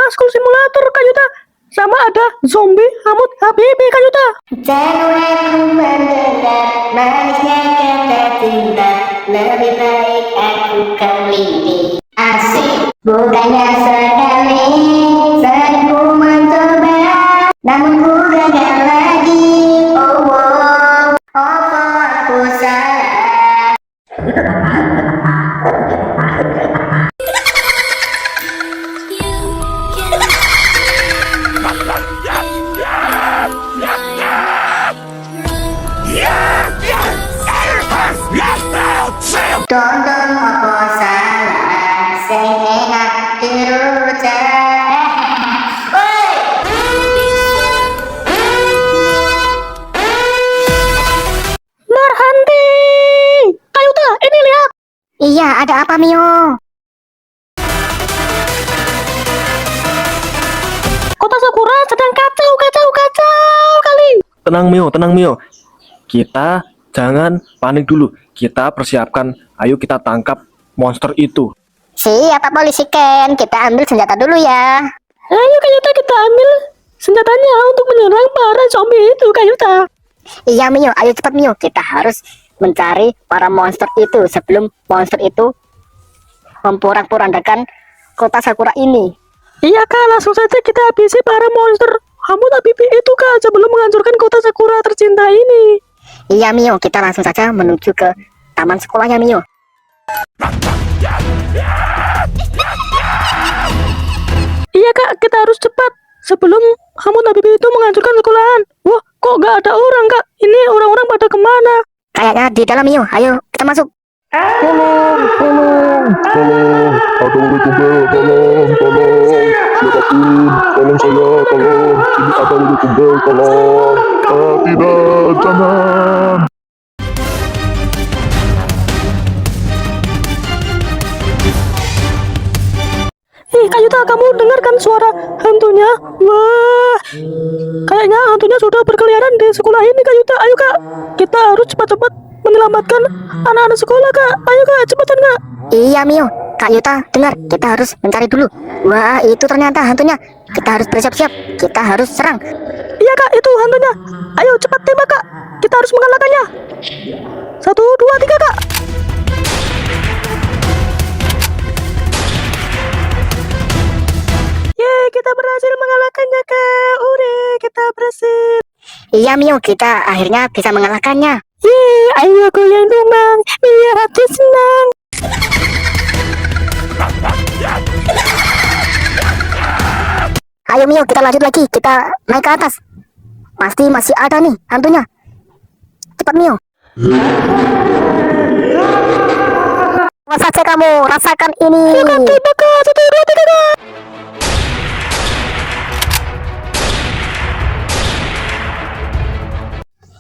School Simulator Kak Yuta. Sama ada zombie Hamut Habibi Kak Yuta. Jangan aku mendadak manisnya kata cinta, lebih baik aku kelini. Asik, bukannya sekali sering ku mencoba, namun ku gagal lagi. Oh, oh, oh, aku salah. Tonton apa salah, sing enak dirucap. Woi! Marhanti. Kak Yuta, ini lihat. Iya, ada apa Mio? Kota Sakura sedang kacau kali. Tenang Mio. Kita jangan panik dulu. Kita persiapkan. Ayo kita tangkap monster itu. Siapa polisi Ken? Kita ambil senjata dulu ya. Ayo Kak Yuta, kita ambil senjatanya untuk menyerang para zombie itu Kak Yuta. Iya Mio, ayo cepat Mio. Kita harus mencari para monster itu sebelum monster itu memporak-porandakan kota Sakura ini. Iya Kak, langsung saja kita habisi para monster Hamut Habibi itu Kak, sebelum menghancurkan kota Sakura tercinta ini. Iya Mio, kita langsung saja menuju ke taman sekolahnya Mio. Iya Kak, kita harus cepat sebelum Hamut Habibi itu menghancurkan sekolahan. Wah, kok gak ada orang Kak? Ini orang-orang pada kemana? Kayaknya di dalam Mio. Ayo kita masuk. Tolong, ada ular kumbel, tolong, siapapun, tolong saya, tolong, ini ada ular kumbel, tolong, tidak, jangan. Kak Yuta, kamu dengarkan suara hantunya? Wah, kayaknya hantunya sudah berkeliaran di sekolah ini Kak Yuta. Ayo Kak, kita harus cepat-cepat menyelamatkan anak-anak sekolah Kak. Ayo Kak, cepetan Kak. Iya Mio, Kak Yuta dengar, kita harus mencari dulu. Wah, itu ternyata hantunya. Kita harus bersiap-siap, kita harus serang. Iya Kak, itu hantunya. Ayo cepat tembak Kak, kita harus mengalahkannya. 1, 2, 3 Kak. Yeay, kita berhasil mengalahkannya Kak. Ure, kita berhasil. Iya Mio, kita akhirnya bisa mengalahkannya. Yeay, ayo goyang domang biar hati senang. Ayo Mio, kita lanjut lagi, kita naik ke atas. Pasti masih ada nih hantunya. Cepat Mio. Awas saja kamu, rasakan ini. Tembak Kak, 1, 2, 3 Kak.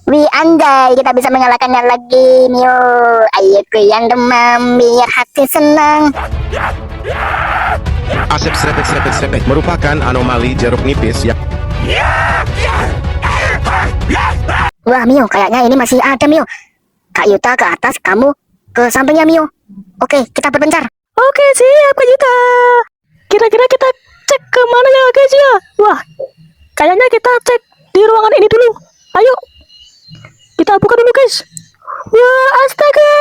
Wih anjay, kita bisa mengalahkannya lagi Mio. Ayo goyang demam biar hati senang. Asep serepet merupakan anomali jeruk nipis yang Wah Mio, kayaknya ini masih ada Mio. Kak Yuta ke atas, kamu ke sampingnya Mio. Oke, kita berpencar. Oke, siap Kak Yuta. Kira-kira kita cek ke mana ya guys ya? Wah, kayaknya kita cek di ruangan ini dulu. Ayo, kita buka dulu guys. Wah, astaga.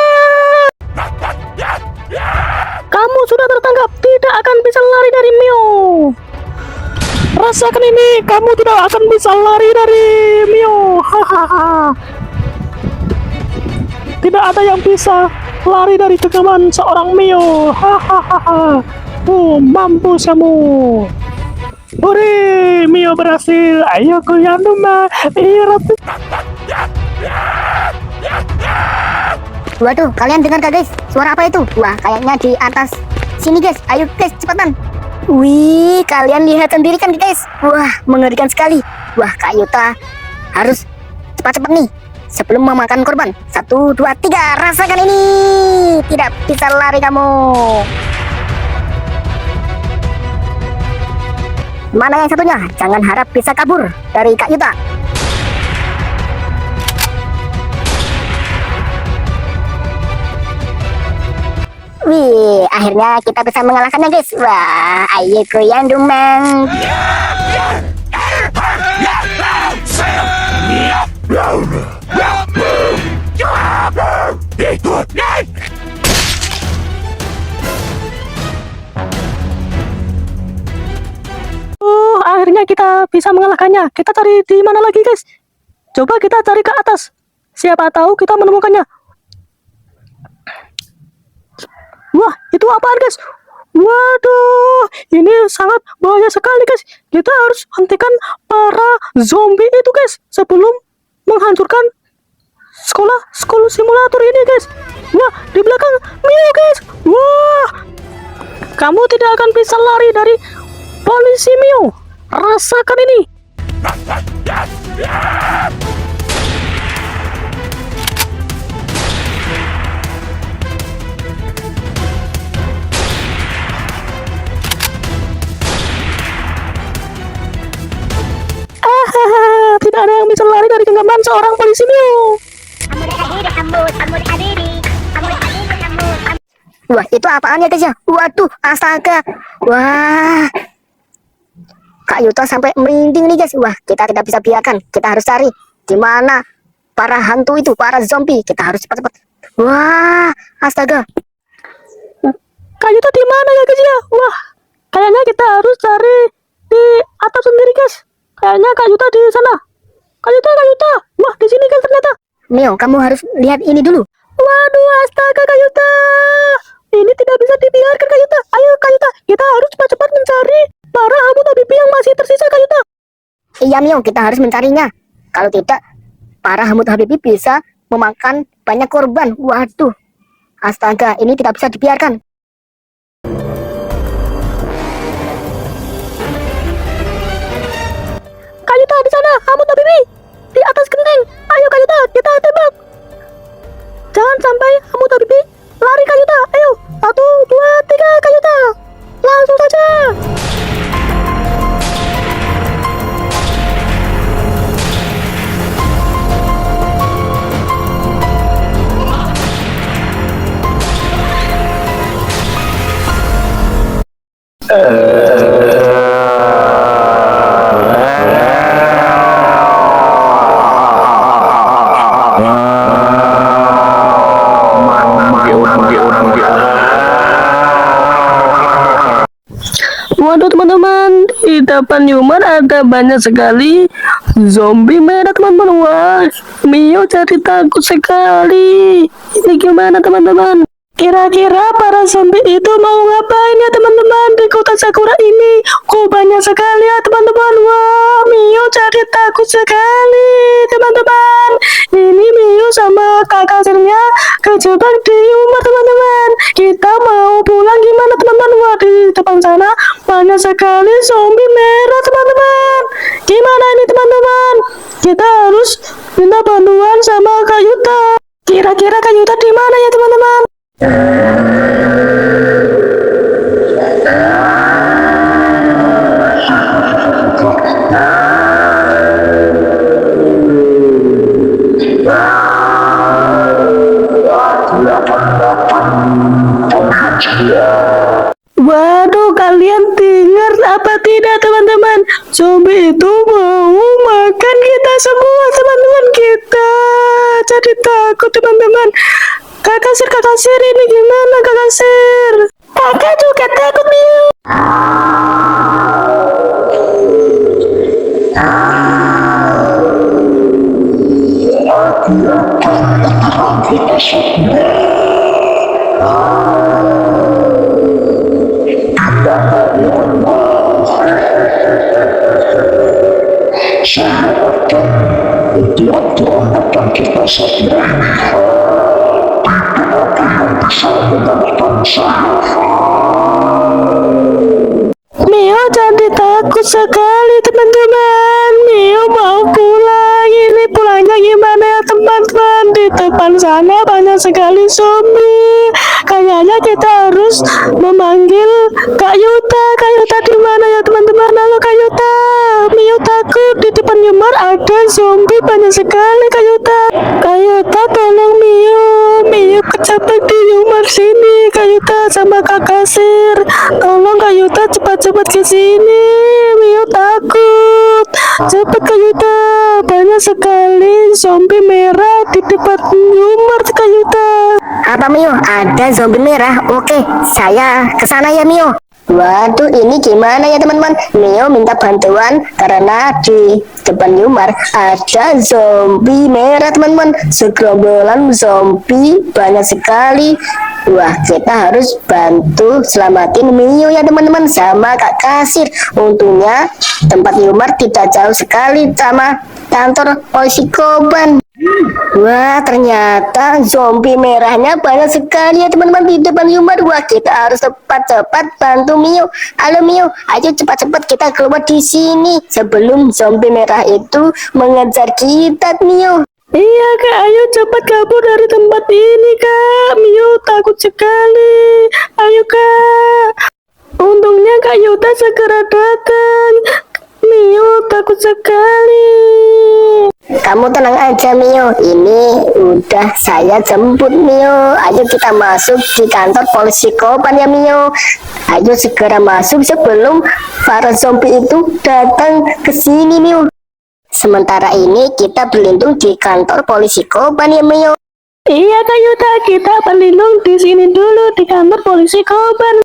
Kamu sudah tertangkap, tidak akan bisa lari dari Mio. Rasakan ini, kamu tidak akan bisa lari dari Mio. Hahaha. Tidak ada yang bisa lari dari genggaman seorang Mio. Hahaha. Mampus kamu. Hore, Mio berhasil. Ayo goyang domba. Waduh, kalian dengar gak guys? Suara apa itu? Wah, kayaknya di atas sini guys. Ayo guys, cepetan. Wih, kalian lihat sendiri kan guys? Wah, mengerikan sekali. Wah, Kak Yuta harus cepat-cepat nih sebelum memakan korban. 1, 2, 3, rasakan ini. Tidak bisa lari kamu. Mana yang satunya? Jangan harap bisa kabur dari Kak Yuta. Wih, akhirnya kita bisa mengalahkannya guys. Wah, ayo goyang dong mang. Akhirnya kita bisa mengalahkannya. Kita cari di mana lagi guys? Coba kita cari ke atas. Siapa tahu kita menemukannya. Wah, itu apaan guys? Waduh, ini sangat bahaya sekali guys. Kita harus hentikan para zombie itu guys sebelum menghancurkan sekolah simulator ini guys. Wah, di belakang Mio guys. Wah, kamu tidak akan bisa lari dari polisi Mio. Rasakan ini. Tidak ada yang bisa lari dari genggaman seorang polisi Mio. Wah, itu apaan ya guys ya? Waduh, astaga. Wah, Kak Yuta sampai merinding nih guys. Wah, kita tidak bisa biarkan. Kita harus cari di mana para hantu itu, para zombie. Kita harus cepat-cepat. Wah, astaga. Kak Yuta di mana ya guys ya? Wah, kayaknya kita harus cari di atas sendiri guys. Kayaknya Kak Yuta di sana. Kak Yuta. Wah, di sini kan ternyata. Mio, kamu harus lihat ini dulu. Waduh, astaga Kak Yuta. Ini tidak bisa dibiarkan Kak Yuta. Ayo Kak Yuta, kita harus cepat-cepat mencari para Hamut Habibi yang masih tersisa Kak Yuta. Iya Mio, kita harus mencarinya. Kalau tidak, para Hamut Habibi bisa memakan banyak korban. Waduh, astaga, ini tidak bisa dibiarkan. Kak Yuta di sana, Hamut Habibi di atas genteng. Ayo Kak Yuta, kita tembak. Jangan sampai Hamut Habibi lari Kak Yuta. Ayo, 1, 2, 3 Kak Yuta. Langsung saja. Waduh teman-teman, di depan Yuman ada banyak sekali zombie merah teman-teman. Wah, Mio jadi takut sekali. Ini gimana teman-teman? Kira-kira para zombie itu mau ngapain ya teman-teman di kota Sakura ini? Kok banyak sekali ya teman-teman? Wah, Mio jadi takut sekali teman-teman. Ini Mio sama kakak sirnya kejebak di rumah teman-teman. Kita mau pulang gimana teman-teman? Wah, di depan sana banyak sekali zombie merah teman-teman. Gimana ini teman-teman? Kita harus minta bantuan sama Kak Yuta. Kira-kira Kak Yuta di mana ya teman-teman? Waduh, kalian dengar apa tidak teman-teman? Zombie itu mau makan kita semua teman-teman. Kita jadi takut teman-teman. Kakak sir, ini gimana kakak sir? Kakak juga takut Mio. Mio jadi takut sekali teman-teman. Mio mau pulang. Ini pulangnya gimana ya teman-teman? Di depan sana banyak sekali zombie. Kayaknya kita harus memanggil Kak Yuta. Kak Yuta di mana ya teman-teman? Halo Kak Yuta. Mio takut di depan Yumar ada zombie banyak sekali Kak Yuta. Kak Yuta tolong Mio. Mio kejebak di Yumar sini, Kak Yuta sama Kak Kasir. Tolong Kak Yuta cepat-cepat ke sini. Mio takut. Cepat Kak Yuta. Banyak sekali zombie merah di depan Yumar, Kak Yuta. Apa Mio? Ada zombie merah? Oke, saya kesana ya Mio. Waduh, ini gimana ya teman-teman? Mio minta bantuan karena di depan Yumar ada zombie merah teman-teman. Segerombolan zombie banyak sekali. Wah, kita harus bantu selamatin Mio ya teman-teman sama Kak Kasir. Untungnya tempat Yumar tidak jauh sekali sama kantor polisi Koban. Wah, ternyata zombie merahnya banyak sekali ya teman-teman di depan Yumar. Wah, kita harus cepat-cepat bantu Mio. Halo Mio, ayo cepat-cepat kita keluar di sini sebelum zombie merah itu mengejar kita, Mio. Iya Kak, ayo cepat kabur dari tempat ini Kak. Mio takut sekali. Ayo Kak. Untungnya Kak Yuta segera datang. Mio takut sekali. Kamu tenang aja Mio, ini udah saya jemput Mio. Ayo kita masuk di kantor polisi Koban ya Mio. Ayo segera masuk sebelum para zombie itu datang ke sini Mio. Sementara ini kita berlindung di kantor polisi Koban ya Mio. Iya Kak Yuta, kita berlindung di sini dulu di kantor polisi Koban.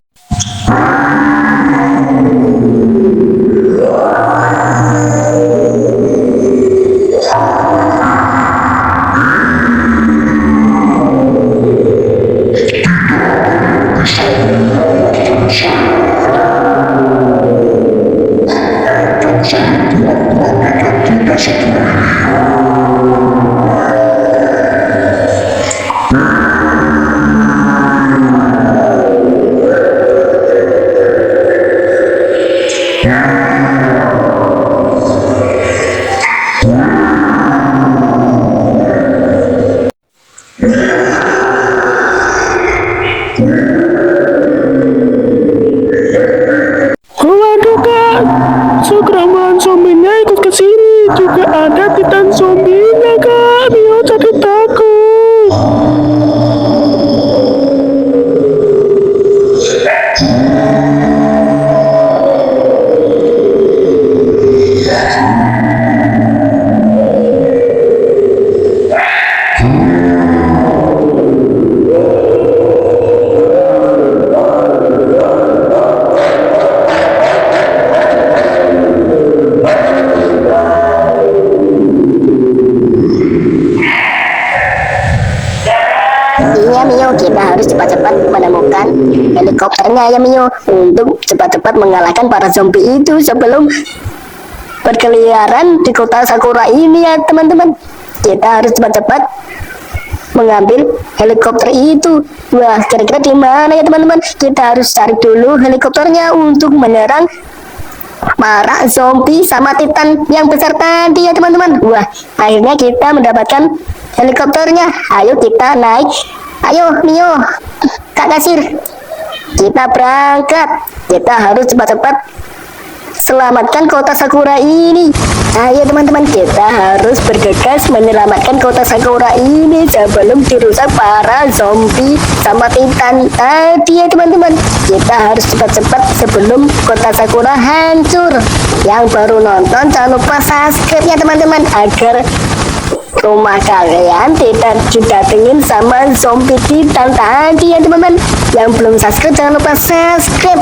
Waduh Kak, segerombolan zombinya ikut ke sini. Juga ada titan zombinya Kak. Mio jadi takut. Iya Mio, kita harus cepat-cepat menemukan helikopternya ya Mio, untuk cepat-cepat mengalahkan para zombie itu sebelum berkeliaran di kota Sakura ini ya teman-teman. Kita harus cepat-cepat mengambil helikopter itu. Wah, kira-kira di mana ya teman-teman? Kita harus cari dulu helikopternya untuk menyerang para zombie sama titan yang besar tadi ya teman-teman. Wah, akhirnya kita mendapatkan helikopternya. Ayo kita naik. Ayo Mio, Kak Kasir, kita berangkat. Kita harus cepat-cepat selamatkan kota Sakura ini. Ayo teman-teman, kita harus bergegas menyelamatkan kota Sakura ini sebelum dirusak para zombie sama titan tadi ya teman-teman. Kita harus cepat-cepat sebelum kota Sakura hancur. Yang baru nonton jangan lupa subscribe ya teman-teman, agar rumah kalian tidak didatengin sama zombie titan tadi ya teman-teman. Yang belum subscribe jangan lupa subscribe,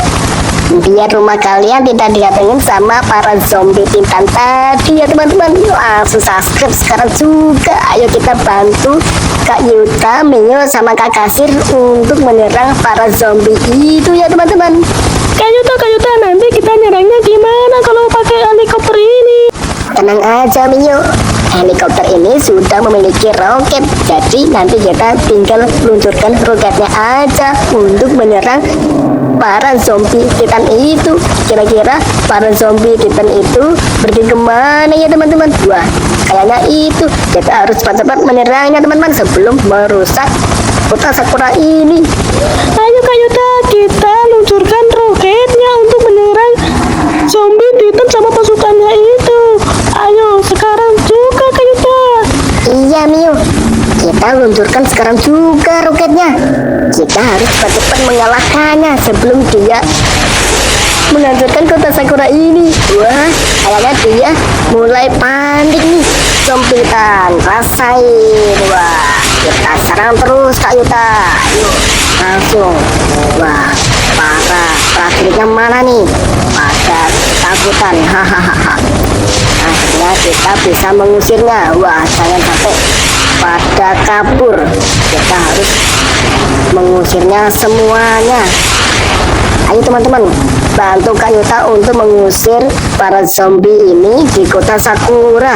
biar rumah kalian tidak didatengin sama para zombie titan tadi ya teman-teman. Yuk langsung subscribe sekarang juga. Ayo kita bantu Kak Yuta, Mio sama Kak Kasir untuk menyerang para zombie itu ya teman-teman. Kak Yuta, nanti kita nyerangnya gimana kalau pakai helikopter ini? Tenang aja Mio, helikopter ini sudah memiliki roket, jadi nanti kita tinggal luncurkan roketnya aja untuk menyerang para zombie titan itu. Kira-kira para zombie titan itu pergi kemana ya teman-teman? Wah, kayaknya itu kita harus cepat-cepat menyerangnya teman-teman sebelum merusak kota Sakura ini. Ayo Kak Yuta, kita luncurkan roketnya untuk menyerang zombie titan sama pasukannya itu. Ayo sekarang juga Kak Yuta. Iya Mio, Kita luncurkan sekarang juga roketnya. Kita harus cepat-cepat mengalahkannya sebelum dia menghancurkan kota Sakura ini. Wah, kayaknya dia mulai panik nih. Zombitan, rasain. Wah, kita serang terus Kak Yuta. Yuk, langsung. Wah, para prajuritnya mana nih? Pada takutan. Hahaha. Akhirnya kita bisa mengusirnya. Wah, jangan sampai pada kabur. Kita harus mengusirnya semuanya. Ayo teman-teman, bantu Kak Yuta untuk mengusir para zombie ini di kota Sakura.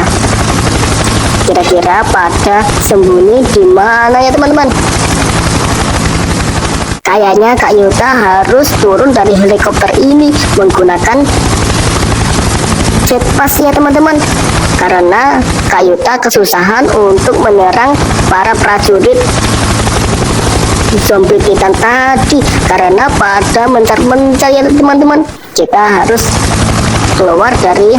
Kira-kira pada sembunyi di mana ya teman-teman? Kayaknya Kak Yuta harus turun dari helikopter ini menggunakan jet pass ya teman-teman. Karena Kak Yuta kesusahan untuk menyerang para prajurit zombie titan tadi karena pada mencar-mencar ya teman-teman. Kita harus keluar dari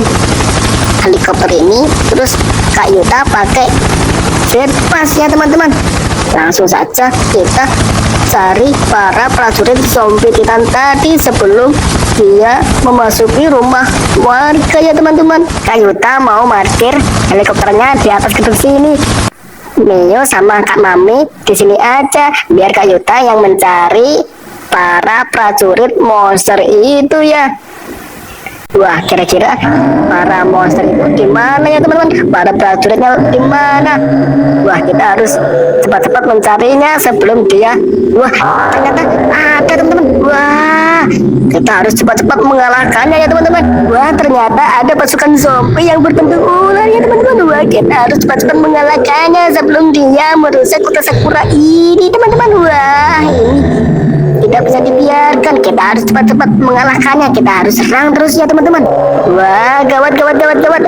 helikopter ini, terus Kak Yuta pakai jet pass ya teman-teman. Langsung saja kita cari para prajurit zombie titan tadi sebelum dia memasuki rumah warga ya teman-teman. Kak Yuta mau parkir helikopternya di atas gedung sini. Mio sama Kak Mami di sini aja biar Kak Yuta yang mencari para prajurit monster itu ya. Wah, kira-kira para monster itu di mana ya teman-teman? Para prajuritnya di mana? Wah, kita harus cepat-cepat mencarinya sebelum dia. Wah, ternyata ada teman-teman. Wah, kita harus cepat-cepat mengalahkannya ya teman-teman. Wah, ternyata ada pasukan zombie yang berbentuk ular ya teman-teman. Wah, kita harus cepat-cepat mengalahkannya sebelum dia merusak kota Sakura ini teman-teman. Wah, ini tidak bisa dibiarkan. Kita harus cepat-cepat mengalahkannya. Kita harus serang terus ya teman-teman. Wah, gawat.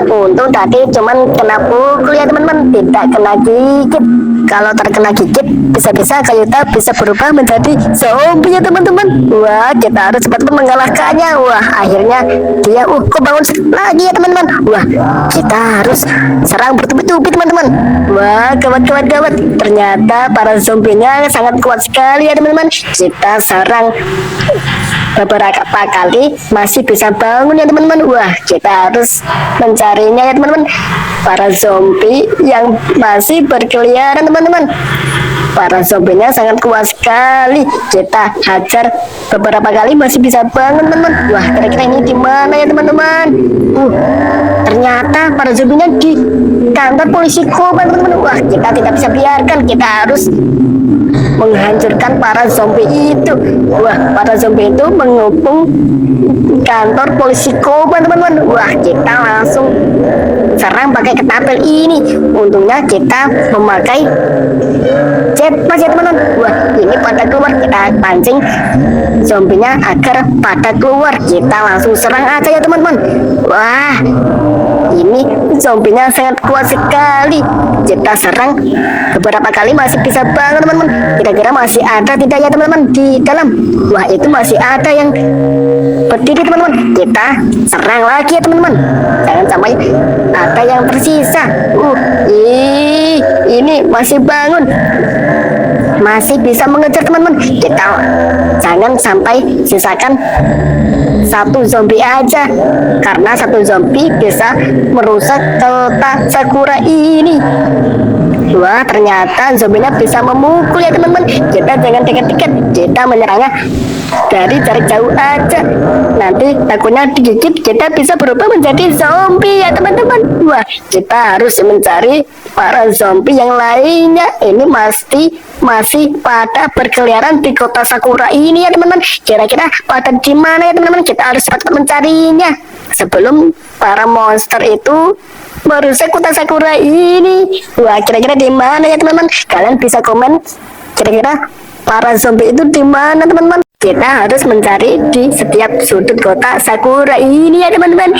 Untung tadi cuman kena pukul ya teman-teman, tidak kena gigit. Kalau terkena gigit bisa-bisa Kak Yuta bisa berubah menjadi zombie ya teman-teman. Wah, kita harus cepat-cepat mengalahkannya. Wah, akhirnya dia kok bangun lagi ya teman-teman. Wah, kita harus serang bertubi-tubi teman-teman. Wah, gawat. Ternyata para zombinya sangat kuat sekali ya teman-teman. Kita serang beberapa kali masih bisa bangun ya teman-teman. Wah, kita harus mencarinya ya teman-teman. Para zombie yang masih berkeliaran teman-teman. Para zombinya sangat kuat sekali. Kita hajar beberapa kali masih bisa bangun teman-teman. Wah, kira-kira ini di mana ya teman-teman? Ternyata para zombinya di kantor polisi Koba teman-teman. Wah, kita tidak bisa biarkan. Kita harus menghancurkan para zombie itu. Wah, para zombie itu mengepung kantor polisi Koba teman-teman. Wah, kita langsung serang pakai ketapel ini. Untungnya kita memakai jet pass ya teman-teman. Wah, ini pada keluar. Kita pancing zombinya agar pada keluar. Kita langsung serang aja ya teman-teman. Wah, ini zombinya sangat kuat sekali. Kita serang beberapa kali masih bisa banget teman-teman. Kira-kira masih ada tidak ya teman-teman di dalam? Wah, itu masih ada yang berdiri teman-teman. Kita serang lagi ya teman-teman. Jangan sampai ada yang tersisa. Ini masih bangun, masih bisa mengejar teman-teman. Kita jangan sampai sisakan satu zombie aja, karena satu zombie bisa merusak kota Sakura ini. Wah, ternyata zombinya bisa memukul ya teman-teman. Kita jangan dekat-dekat, kita menyerangnya dari jarak jauh aja. Nanti takutnya digigit, kita bisa berubah menjadi zombie ya teman-teman. Wah, kita harus mencari para zombie yang lainnya. Ini masih pada berkeliaran di kota Sakura ini ya teman-teman. Kira-kira pada di mana ya teman-teman? Kita harus cepat mencarinya sebelum para monster itu merusak kota Sakura ini. Wah, kira-kira di mana ya teman-teman? Kalian bisa komen kira-kira para zombie itu di mana teman-teman? Kita harus mencari di setiap sudut kota Sakura ini ya teman-teman.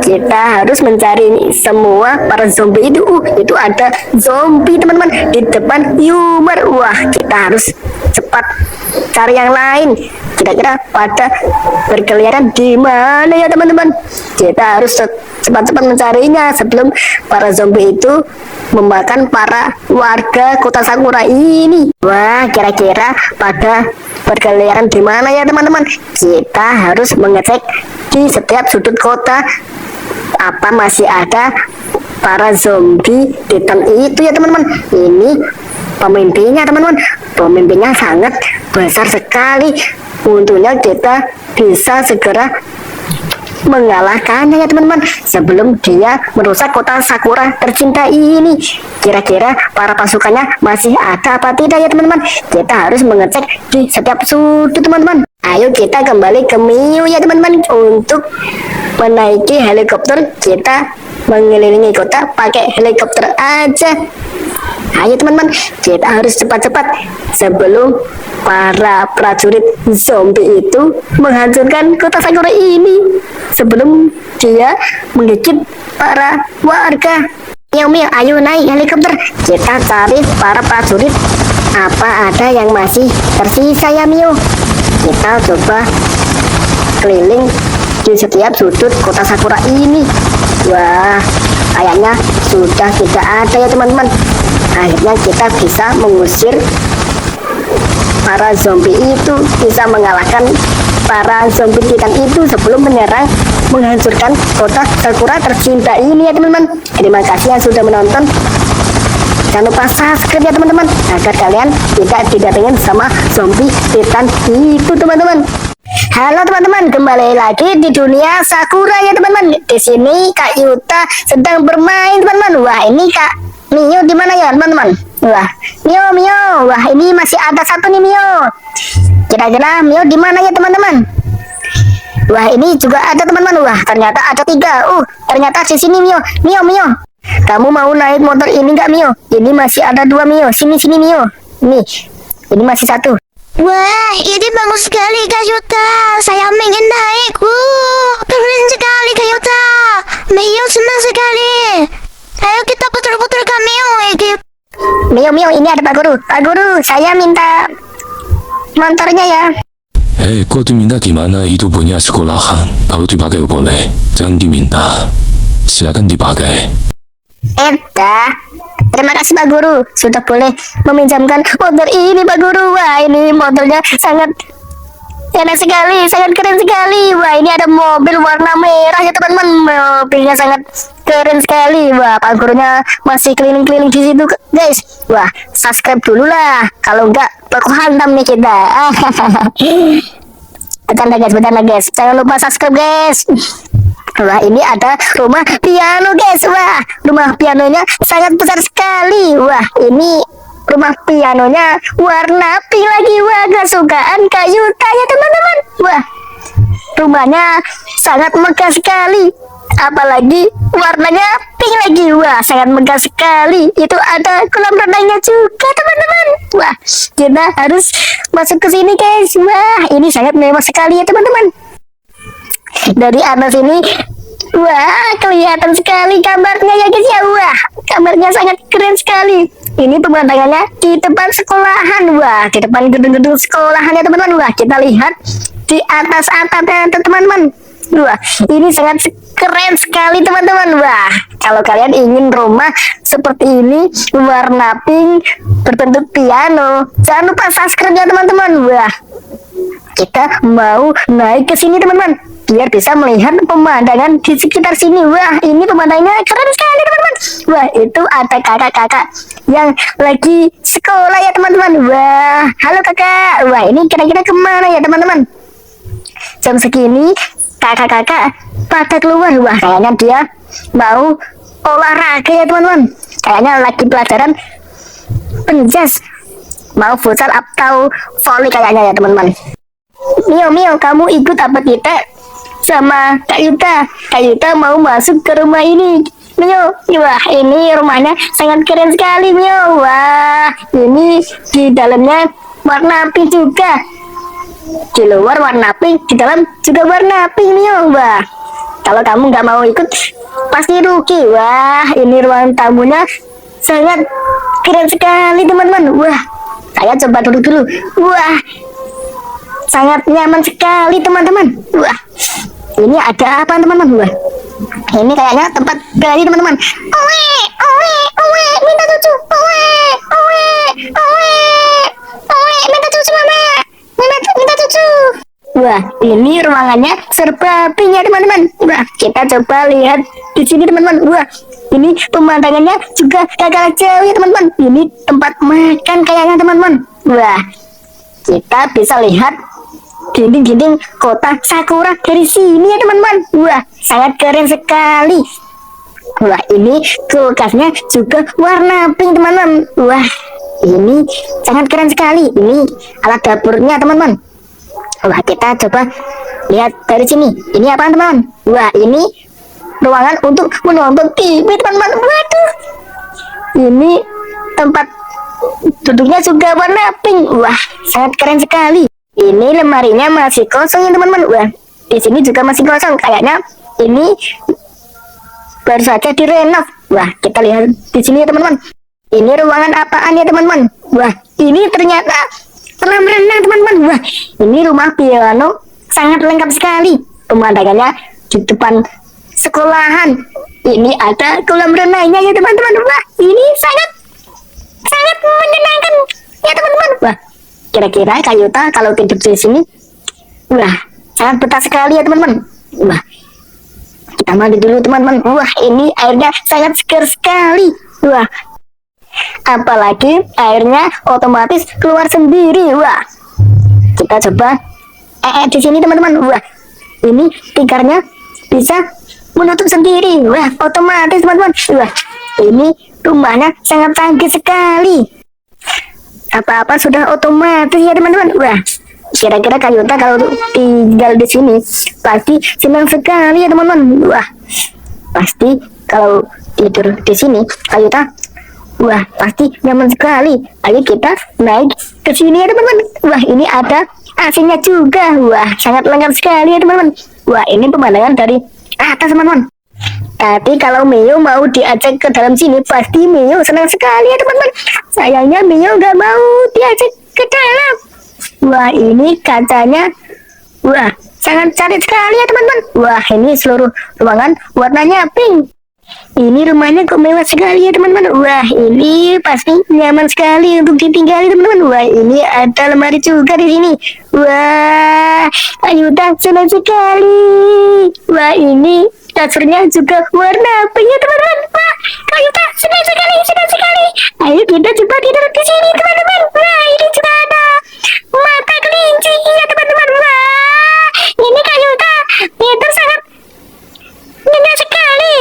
Kita harus mencari semua para zombie itu. Itu ada zombie teman-teman di depan Yumar. Wah, kita harus cepat cari yang lain. Kira-kira pada berkeliaran di mana ya teman-teman? Kita harus cepat-cepat mencarinya sebelum para zombie itu memakan para warga kota Sakura ini. Wah, kira-kira pada berkeliaran di mana ya teman-teman? Kita harus mengecek di setiap sudut kota apa masih ada para zombie hitam itu ya teman-teman. Ini pemimpinnya teman-teman, pemimpinnya sangat besar sekali. Untungnya kita bisa segera mengalahkannya ya teman-teman sebelum dia merusak kota Sakura tercinta ini. Kira-kira para pasukannya masih ada apa tidak ya teman-teman? Kita harus mengecek di setiap sudut teman-teman. Ayo kita kembali ke Mio ya teman-teman. Untuk menaiki helikopter kita mengelilingi kota pakai helikopter aja. Ayo teman-teman, kita harus cepat-cepat sebelum para prajurit zombie itu menghancurkan kota Sakura ini, sebelum dia menggigit para warga. Mio, Mio, ayo naik helikopter. Kita cari para prajurit. Apa ada yang masih tersisa ya Mio? Kita coba keliling di setiap sudut kota Sakura ini. Wah, kayaknya sudah tidak ada ya teman-teman. Akhirnya kita bisa mengusir para zombie itu, bisa mengalahkan para zombie titan itu sebelum menyerang menghancurkan kota Sakura tercinta ini ya teman-teman. Terima kasih yang sudah menonton. Jangan lupa subscribe ya teman-teman agar kalian tidak didatengin sama zombie titan itu teman-teman. Halo teman-teman, kembali lagi di dunia Sakura ya teman-teman. Di sini Kak Yuta sedang bermain teman-teman. Wah, ini Kak Mio di mana ya teman-teman? Wah, Mio. Wah, ini masih ada satu nih Mio. Kira-kira Mio di mana ya teman-teman? Wah, ini juga ada teman-teman. Wah, ternyata ada 3. Ternyata di sini Mio. Kamu mau naik motor ini nggak Mio? Ini masih ada 2 Mio. Sini Mio. Nih, ini masih 1. Wah, ini bagus sekali Kak Yuta. Saya ingin naik. Keren sekali Kak Yuta. Mio senang sekali. Ayo kita putar-putar Kak Mio. Mio, ini ada Pak Guru. Pak Guru, saya minta motornya ya. Hei, kau tu minta gimana? Itu punya sekolahan. Kalau dipakai boleh. Jangan diminta. Silakan dipakai. Terima kasih Pak Guru sudah boleh meminjamkan motor ini Pak Guru. Wah, ini motornya sangat enak sekali, sangat keren sekali. Wah, ini ada mobil warna merah ya teman-teman. Mobilnya sangat keren sekali. Wah, Pak Gurunya masih keliling-keliling di situ guys. Wah, subscribe dulu lah. Kalau enggak bakal hantam nih kita. Bercanda guys. Jangan lupa subscribe guys. Wah, ini ada rumah piano guys. Wah, rumah pianonya sangat besar sekali. Wah, ini rumah pianonya warna pink lagi. Wah, kesukaan Kak Yuta ya teman-teman. Wah, rumahnya sangat megah sekali. Apalagi warnanya pink lagi. Wah, sangat megah sekali. Itu ada kolam renangnya juga teman-teman. Wah, kita harus masuk ke sini guys. Wah, ini sangat mewah sekali ya teman-teman. Dari atas ini, wah, kelihatan sekali kamarnya ya guys ya. Wah, kamarnya sangat keren sekali. Ini pemandangannya di depan sekolahan. Wah, di depan gedung-gedung sekolahan ya teman-teman. Wah, kita lihat di atas atapnya teman-teman. Wah, ini sangat keren sekali teman-teman. Wah, kalau kalian ingin rumah seperti ini warna pink berbentuk piano, jangan lupa subscribe ya teman-teman. Wah, kita mau naik ke sini teman-teman biar bisa melihat pemandangan di sekitar sini. Wah, ini pemandangannya keren sekali teman-teman. Wah, itu ada kakak-kakak yang lagi sekolah ya teman-teman. Wah, halo kakak. Wah, ini kira-kira kemana ya teman-teman? Jam segini kakak-kakak pada keluar. Wah, kayaknya dia mau olahraga ya teman-teman. Kayaknya lagi pelajaran penjas, mau futsal atau volley kayaknya ya teman-teman. Mio, kamu ikut apa kita sama Kak Yuta? Kak Yuta mau masuk ke rumah ini Mio. Wah, ini rumahnya sangat keren sekali Mio. Wah, ini di dalamnya warna pink juga. Di luar warna pink, di dalam juga warna pink Mio. Wah, kalau kamu nggak mau ikut pasti rugi. Wah, ini ruang tamunya sangat keren sekali teman-teman. Wah, saya coba duduk dulu. Wah, sangat nyaman sekali teman-teman. Wah, ini ada apa teman-teman? Wah, ini kayaknya tempat gali teman-teman. Minta cucu. Minta cucu mama. Minta cucu. Wah, ini ruangannya serba pink ya teman-teman. Wah, kita coba lihat di sini teman-teman. Wah, ini pemandangannya juga gak jauh ya teman-teman. Ini tempat makan kayaknya teman-teman. Wah, kita bisa lihat dinding-dinding kota Sakura dari sini ya teman-teman. Wah, sangat keren sekali. Wah, ini kulkasnya juga warna pink teman-teman. Wah, ini sangat keren sekali. Ini alat dapurnya teman-teman. Wah, kita coba lihat dari sini. Ini apa teman-teman? Wah, ini ruangan untuk menonton TV teman-teman. Waduh, ini tempat duduknya juga warna pink. Wah, sangat keren sekali. Ini lemarinya masih kosong ya teman-teman. Wah, di sini juga masih kosong. Kayaknya ini baru saja direnov. Wah, kita lihat di sini ya teman-teman. Ini ruangan apaan ya teman-teman? Wah, ini ternyata kolam renang teman-teman. Wah, ini rumah piano sangat lengkap sekali. Pemandangannya di depan sekolahan. Ini ada kolam renangnya ya teman-teman. Wah, ini sangat menyenangkan ya teman-teman. Wah, kira-kira Kayuta kalau tidur di sini, wah, sangat betah sekali ya teman-teman. Wah, kita mandi dulu teman-teman. Wah, ini airnya sangat segar sekali. Wah, apalagi airnya otomatis keluar sendiri. Wah, kita coba di sini teman-teman. Wah, ini tikarnya bisa menutup sendiri. Wah, otomatis teman-teman. Wah, ini rumahnya sangat canggih sekali. Apa-apa sudah otomatis ya teman-teman. Wah, kira-kira Kayuta kalau tinggal di sini pasti senang sekali ya teman-teman. Wah, pasti kalau tidur di sini Kayuta, wah, pasti nyaman sekali. Ayo kita naik ke sini ya teman-teman. Wah, ini ada AC-nya juga. Wah, sangat lengkap sekali ya teman-teman. Wah, ini pemandangan dari atas teman-teman. Tapi kalau Mio mau diajak ke dalam sini, pasti Mio senang sekali ya teman-teman. Sayangnya Mio nggak mau diajak ke dalam. Wah, ini kacanya, wah, sangat cantik sekali ya teman-teman. Wah, ini seluruh ruangan warnanya pink. Ini rumahnya kok mewah sekali ya teman-teman. Wah, ini pasti nyaman sekali untuk ditinggali teman-teman. Wah, ini ada lemari juga di sini. Wah, Kayuta senang sekali. Wah, ini kasurnya juga warna pink ya teman-teman. Wah, Kayuta senang sekali. Ayo kita coba tidur di sini teman-teman. Wah, ini juga ada mata kelinci ya teman-teman. Wah, ini Kayuta tidur sangat nyenyak sekali.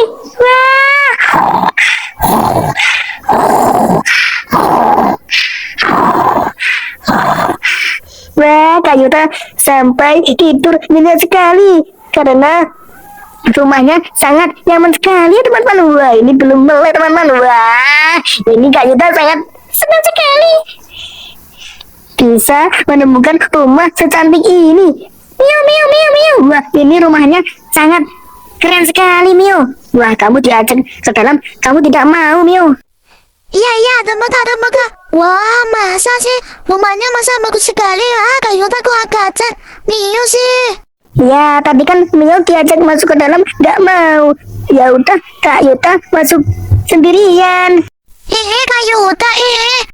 Wah, Kayuta sampai tidur nyenyak sekali karena rumahnya sangat nyaman sekali teman-teman. Wah, ini belum melek teman-teman. Wah, ini Kayuta sangat senang sekali bisa menemukan rumah secantik ini. Mio. Wah, ini rumahnya sangat keren sekali Mio. Wah, kamu diajak ke dalam, kamu tidak mau Mio. Iya, teman-teman. Wah, masa sih? Rumahnya masa bagus sekali. Kayuta kok agak acak. Mio sih. Ya, tadi kan Mio diajak masuk ke dalam, nggak mau. Ya udah, Kayuta masuk sendirian. Kayuta,